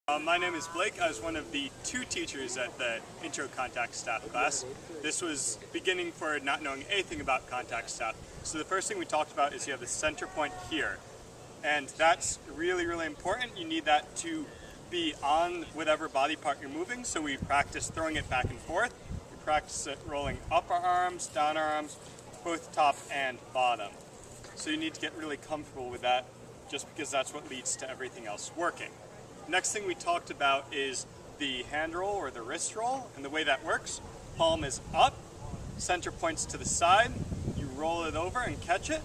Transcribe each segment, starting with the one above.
My name is Blake. I was one of the 2 teachers at the Intro Contact Staff class. This was beginning for not knowing anything about contact staff. So the first thing we talked about is you have the center point here. And that's really, really important. You need that to be on whatever body part you're moving. So we practice throwing it back and forth. We practice it rolling up our arms, down our arms, both top and bottom. So you need to get really comfortable with that just because that's what leads to everything else working. Next thing we talked about is the hand roll or the wrist roll, and the way that works, palm is up, center points to the side, you roll it over and catch it.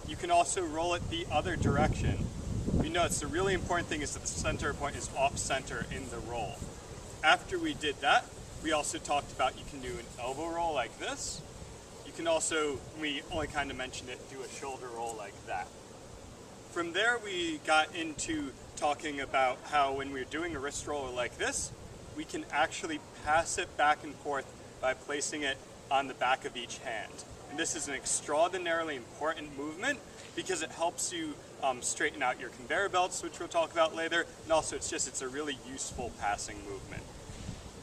You can also roll it the other direction. You notice the really important thing is that the center point is off center in the roll. After we did that, we also talked about you can do an elbow roll like this. You can also, we only kind of mentioned it, do a shoulder roll like that. From there we got into talking about how when we're doing a wrist roll like this, we can actually pass it back and forth by placing it on the back of each hand. And this is an extraordinarily important movement because it helps you straighten out your conveyor belts, which we'll talk about later, and also it's a really useful passing movement.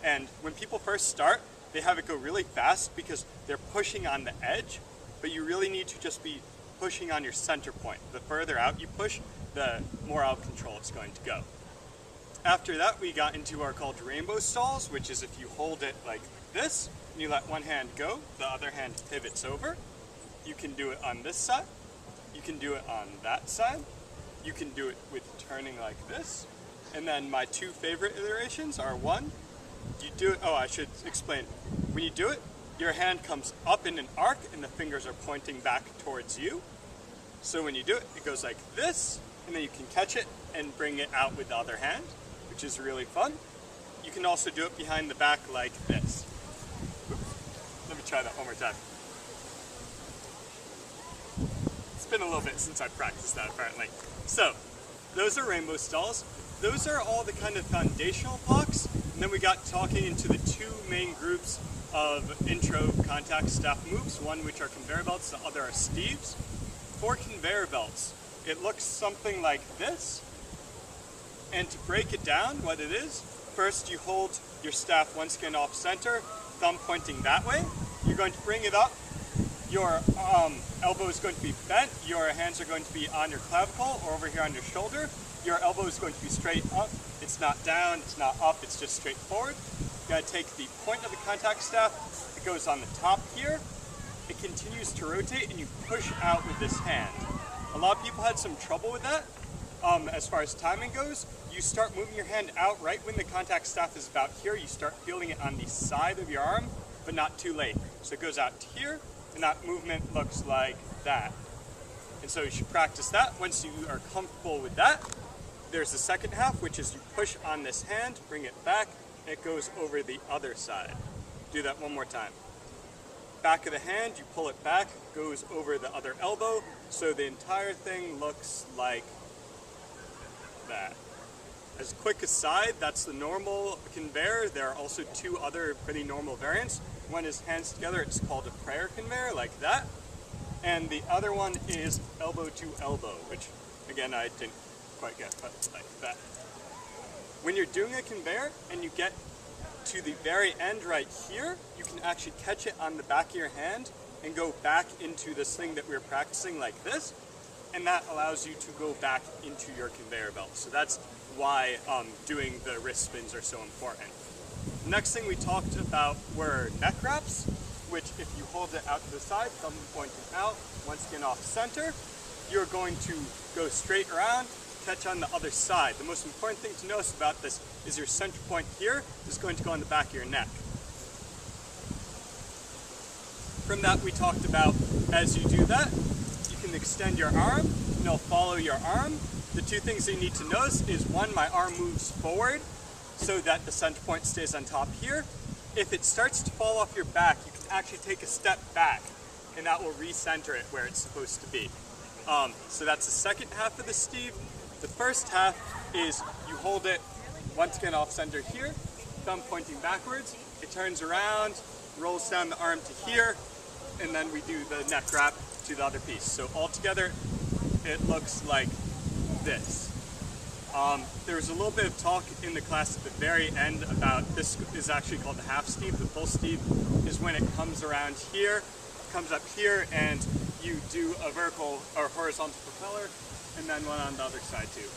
And when people first start, they have it go really fast because they're pushing on the edge, but you really need to just be pushing on your center point. The further out you push, the more out of control it's going to go. After that, we got into our called rainbow stalls, which is if you hold it like this, and you let one hand go, the other hand pivots over. You can do it on this side. You can do it on that side. You can do it with turning like this. And then my 2 favorite iterations are one, you do it, I should explain. When you do it, your hand comes up in an arc and the fingers are pointing back towards you. So when you do it, it goes like this, and then you can catch it and bring it out with the other hand, which is really fun. You can also do it behind the back like this. Oops. Let me try that one more time. It's been a little bit since I practiced that apparently. So, those are rainbow stalls. Those are all the kind of foundational blocks. And then we got talking into the 2 main groups of intro contact staff moves, one which are conveyor belts, the other are steves. For conveyor belts, it looks something like this. And to break it down, what it is, first you hold your staff once again off center, thumb pointing that way. You're going to bring it up. Your elbow is going to be bent. Your hands are going to be on your clavicle or over here on your shoulder. Your elbow is going to be straight up. It's not down, it's not up, it's just straight forward. You gotta take the point of the contact staff. It goes on the top here. It continues to rotate and you push out with this hand. A lot of people had some trouble with that. As far as timing goes, you start moving your hand out right when the contact staff is about here. You start feeling it on the side of your arm, but not too late. So it goes out to here, and that movement looks like that. And so you should practice that. Once you are comfortable with that, there's the second half, which is you push on this hand, bring it back, and it goes over the other side. Do that one more time. Back of the hand, you pull it back, goes over the other elbow, so the entire thing looks like that. As a quick aside, that's the normal conveyor. There are also 2 other pretty normal variants. One is hands together, it's called a prayer conveyor, like that. And the other one is elbow to elbow, which again, I didn't quite get, but like that. When you're doing a conveyor and you get to the very end right here, you can actually catch it on the back of your hand and go back into this thing that we were practicing like this, and that allows you to go back into your conveyor belt. So that's why doing the wrist spins are so important. The next thing we talked about were neck wraps, which if you hold it out to the side, thumb pointing out, once again off center, you're going to go straight around, catch on the other side. The most important thing to notice about this is your center point here is going to go on the back of your neck. From that, we talked about as you do that, you can extend your arm and it'll follow your arm. The 2 things that you need to notice is one, my arm moves forward so that the center point stays on top here. If it starts to fall off your back, you can actually take a step back and that will recenter it where it's supposed to be. So that's the second half of the steve. The first half is you hold it once again off center here, thumb pointing backwards, it turns around, rolls down the arm to here, and then we do the neck wrap to the other piece. So all together, it looks like this. There was a little bit of talk in the class at the very end about this is actually called the half steeve. The full steeve is when it comes around here, comes up here, and you do a vertical or horizontal propeller, and then one on the other side too.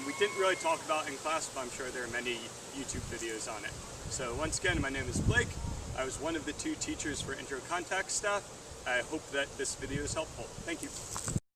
We didn't really talk about in class, but I'm sure there are many YouTube videos on it. So once again, my name is Blake. I was one of the 2 teachers for intro contact staff. I hope that this video is helpful. Thank you.